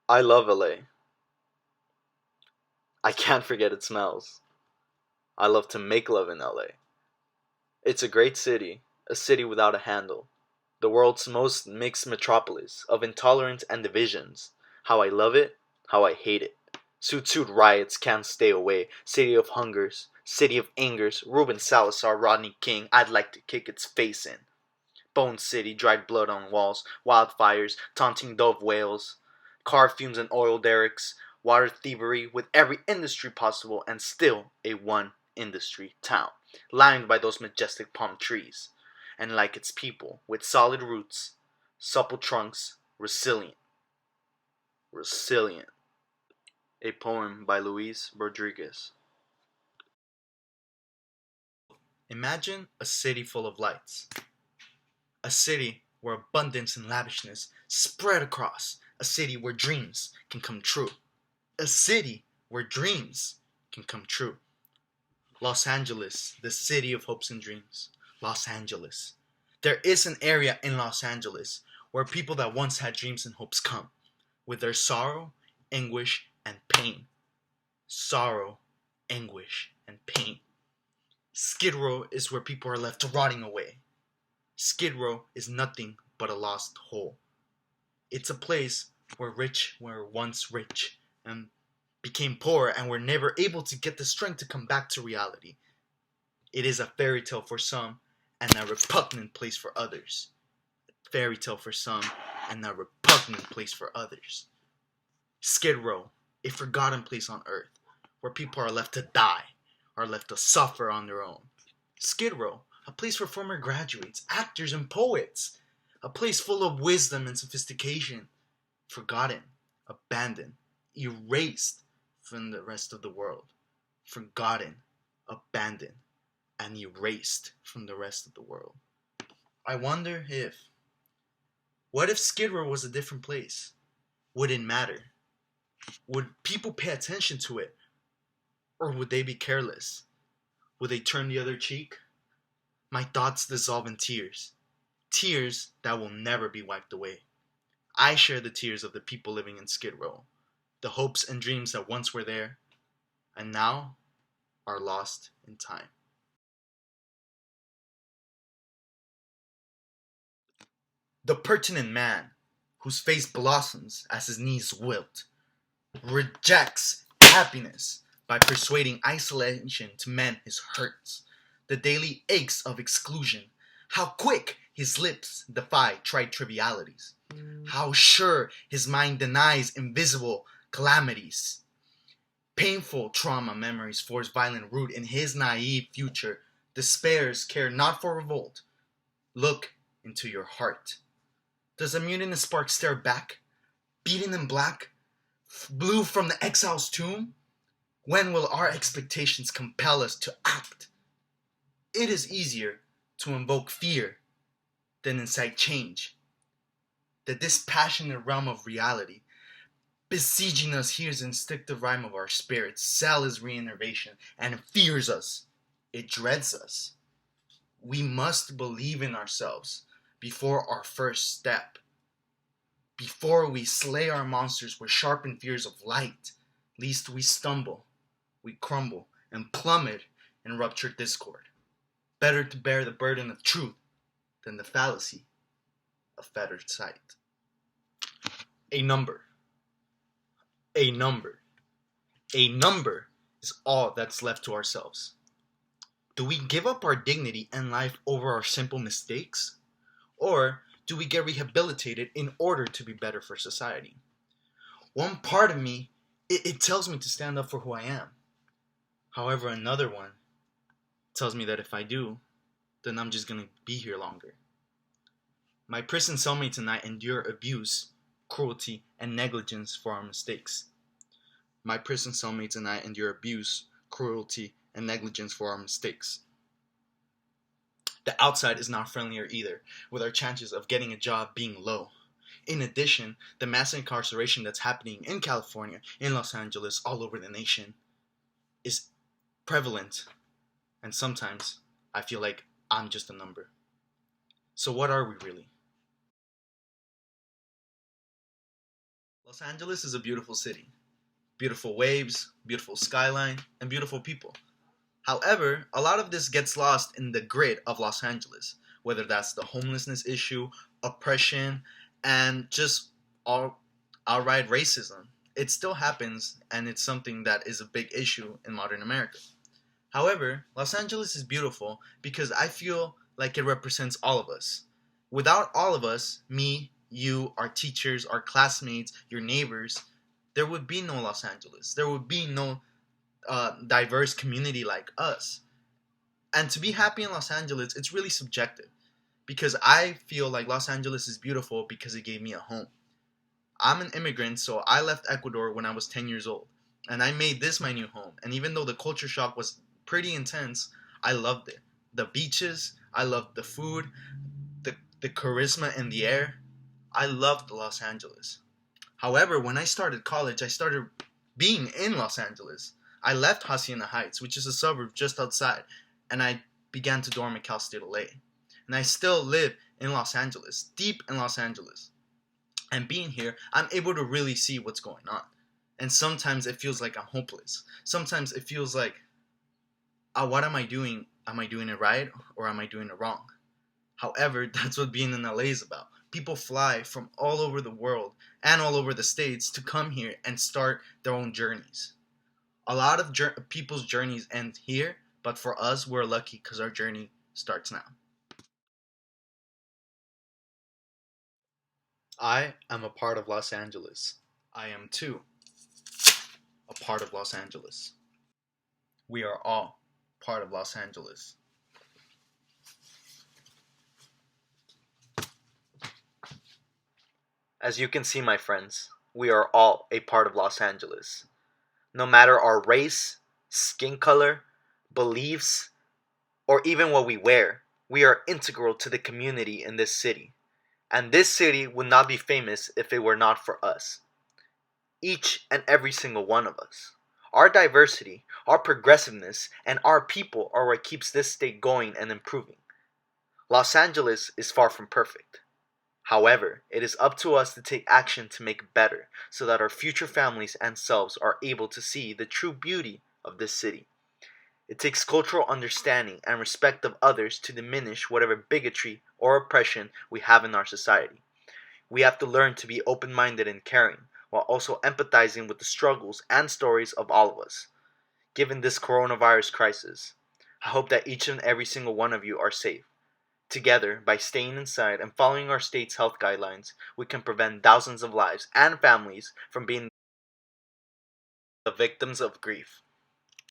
I love LA. I can't forget its smells. I love to make love in LA. It's a great city, a city without a handle. The world's most mixed metropolis of intolerance and divisions. How I love it, how I hate it. Suit Suit riots can't stay away. City of hungers, city of angers. Ruben Salazar, Rodney King, I'd like to kick its face in. Bone City, dried blood on walls, wildfires, taunting dove whales, car fumes and oil derricks, water thievery with every industry possible, and still a one industry town, lined by those majestic palm trees, and like its people, with solid roots, supple trunks, resilient. Resilient. A poem by Luis Rodriguez. Imagine a city full of lights. A city where abundance and lavishness spread across. A city where dreams can come true. A city where dreams can come true. Los Angeles, the city of hopes and dreams. Los Angeles. There is an area in Los Angeles where people that once had dreams and hopes come with their sorrow, anguish, and pain. Sorrow, anguish, and pain. Skid Row is where people are left rotting away. Skid Row is nothing but a lost hole. It's a place where rich were once rich and became poor and were never able to get the strength to come back to reality. It is a fairy tale for some and a repugnant place for others. Fairy tale for some and a repugnant place for others. Skid Row, a forgotten place on earth where people are left to die, are left to suffer on their own. Skid Row, a place for former graduates, actors, and poets. A place full of wisdom and sophistication. Forgotten, abandoned, erased from the rest of the world. Forgotten, abandoned, and erased from the rest of the world. I wonder if... What if Skid Row was a different place? Would it matter? Would people pay attention to it? Or would they be careless? Would they turn the other cheek? My thoughts dissolve in tears. Tears that will never be wiped away. I share the tears of the people living in Skid Row. The hopes and dreams that once were there, and now are lost in time. The pertinent man, whose face blossoms as his knees wilt, rejects happiness by persuading isolation to mend his hurts, the daily aches of exclusion. How quick his lips defy tried trivialities. How sure his mind denies invisible calamities. Painful trauma memories force violent root in his naive future. Despairs care not for revolt. Look into your heart. Does a mutinous spark stare back, beaten in black, blue from the exile's tomb? When will our expectations compel us to act? It is easier to invoke fear than incite change. The dispassionate realm of reality, besieging us, hears the instinctive rhyme of our spirits, cell is reinnervation, and it fears us. It dreads us. We must believe in ourselves before our first step. Before we slay our monsters with sharpened fears of light, lest we stumble, we crumble, and plummet in ruptured discord. Better to bear the burden of truth than the fallacy of fettered sight. A number. A number. A number is all that's left to ourselves. Do we give up our dignity and life over our simple mistakes? Or do we get rehabilitated in order to be better for society? One part of me, it tells me to stand up for who I am. However, another one tells me that if I do, then I'm just going to be here longer. My prison cellmates and I endure abuse, cruelty, and negligence for our mistakes. My prison cellmates and I endure abuse, cruelty, and negligence for our mistakes. The outside is not friendlier either, with our chances of getting a job being low. In addition, the mass incarceration that's happening in California, in Los Angeles, all over the nation, is prevalent. And sometimes I feel like I'm just a number. So what are we really? Los Angeles is a beautiful city. Beautiful waves, beautiful skyline, and beautiful people. However, a lot of this gets lost in the grit of Los Angeles, whether that's the homelessness issue, oppression, and just all outright racism. It still happens, and it's something that is a big issue in modern America. However, Los Angeles is beautiful because I feel like it represents all of us. Without all of us, me, you, our teachers, our classmates, your neighbors, there would be no Los Angeles. There would be no diverse community like us. And to be happy in Los Angeles, it's really subjective because I feel like Los Angeles is beautiful because it gave me a home. I'm an immigrant, so I left Ecuador when I was 10 years old. And I made this my new home. And even though the culture shock was pretty intense, I loved it. The beaches, I loved the food, the charisma in the air. I loved Los Angeles. However, when I started college, I started being in Los Angeles. I left Hacienda Heights, which is a suburb just outside, and I began to dorm at Cal State LA. And I still live in Los Angeles, deep in Los Angeles. And being here, I'm able to really see what's going on. And sometimes it feels like I'm hopeless. Sometimes it feels like, what am I doing? Am I doing it right or am I doing it wrong? However, that's what being in LA is about. People fly from all over the world and all over the states to come here and start their own journeys. A lot of people's journeys end here, but for us, we're lucky because our journey starts now. I am a part of Los Angeles. I am too a part of Los Angeles. We are all part of Los Angeles. As you can see, my friends, we are all a part of Los Angeles. No matter our race, skin color, beliefs, or even what we wear, we are integral to the community in this city. And this city would not be famous if it were not for us. Each and every single one of us. Our diversity, our progressiveness, and our people are what keeps this state going and improving. Los Angeles is far from perfect. However, it is up to us to take action to make it better so that our future families and selves are able to see the true beauty of this city. It takes cultural understanding and respect of others to diminish whatever bigotry or oppression we have in our society. We have to learn to be open-minded and caring, while also empathizing with the struggles and stories of all of us. Given this coronavirus crisis, I hope that each and every single one of you are safe. Together, by staying inside and following our state's health guidelines, we can prevent thousands of lives and families from being the victims of grief.